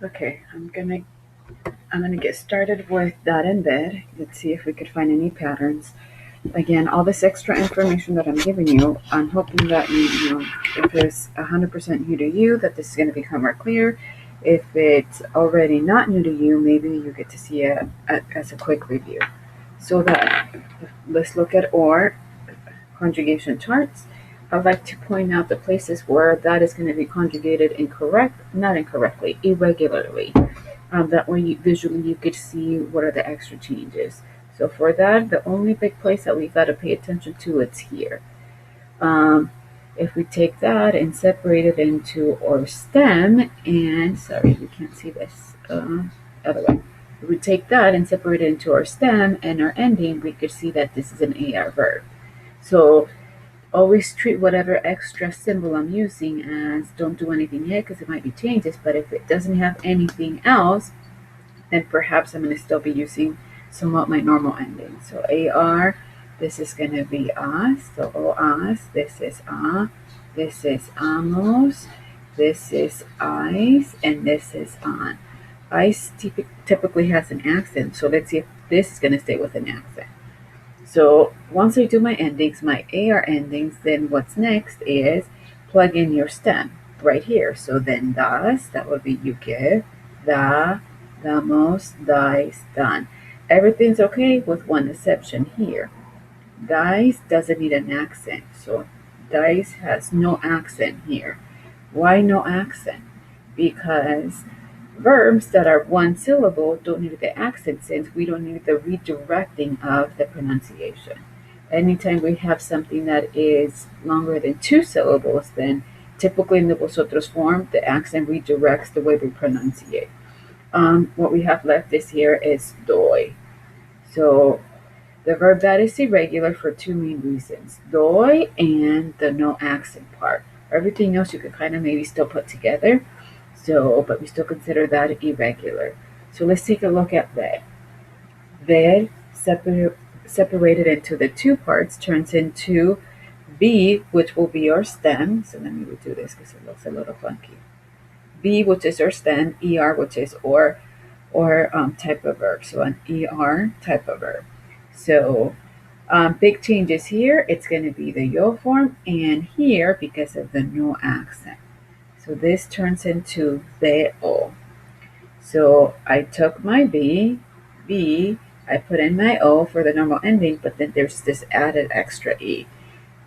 Okay, I'm gonna get started with that in bed. Let's see if we could find any patterns. Again, all this extra information that I'm giving you, I'm hoping that if it's 100% new to you, that this is going to become more clear. If it's already not new to you, maybe you get to see it as a quick review. So that let's look at our conjugation charts. I'd like to point out the places where that is going to be conjugated not incorrectly, irregularly. That way, visually, you could see what are the extra changes. So for that, the only big place that we've got to pay attention to, it's here. Um, if we take that and separate it into our stem, and sorry, we can't see this. Other way. If we take that and separate it into our stem and our ending, we could see that this is an AR verb. So always treat whatever extra symbol I'm using as don't do anything yet because it might be changes, but if it doesn't have anything else, then perhaps I'm going to still be using somewhat my normal ending. So AR, this is going to be as, so as, this is this is amos, this is eyes, and this is on. Ice typically has an accent, so let's see if this is going to stay with an accent. So once I do my endings, my AR endings, then what's next is plug in your stem right here. So then das, that would be you give, da, damos, dice, done. Everything's okay with one exception here. Dice doesn't need an accent. So dice has no accent here. Why no accent? Because verbs that are one syllable don't need the accent since we don't need the redirecting of the pronunciation. Anytime we have something that is longer than two syllables, then typically in the vosotros form, the accent redirects the way we pronunciate. What we have left this here is doy. So the verb that is irregular for two main reasons: doy and the no accent part. Everything else you could kind of maybe still put together. So, but we still consider that irregular. So let's take a look at ver. Ver separated into the two parts turns into B, which will be our stem. So let me redo this because it looks a little funky. B, which is our stem, ER, which is or type of verb. So an ER type of verb. So big changes here. It's going to be the yo form, and here because of the no accent. So this turns into veo. So I took my B, I put in my O for the normal ending, but then there's this added extra E.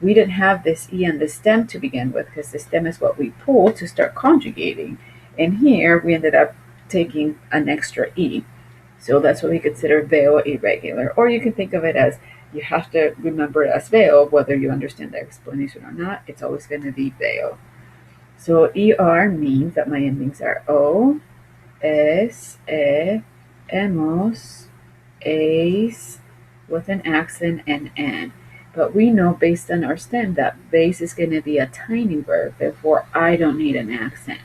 We didn't have this E on the stem to begin with because the stem is what we pull to start conjugating. And here we ended up taking an extra E. So that's what we consider veo irregular. Or you can think of it as you have to remember it as veo, whether you understand the explanation or not. It's always going to be veo. So ER means that my endings are O, es, hemos, es, with an accent, and N. But we know based on our stem that base is going to be a tiny verb, therefore I don't need an accent.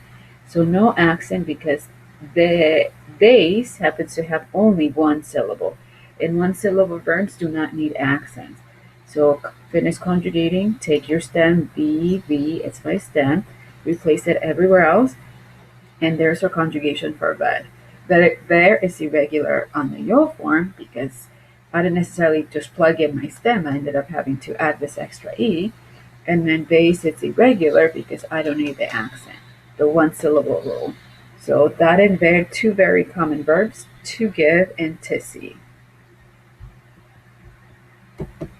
So no accent because the base happens to have only one syllable. And one syllable verbs do not need accents. So finish conjugating, take your stem, V, it's my stem, replace it everywhere else, and there's our conjugation for bed. There is irregular on the yo form because I didn't necessarily just plug in my stem. I ended up having to add this extra E. And then base, it's irregular because I don't need the accent, the one syllable rule. So that and ver, two very common verbs, to give and to see.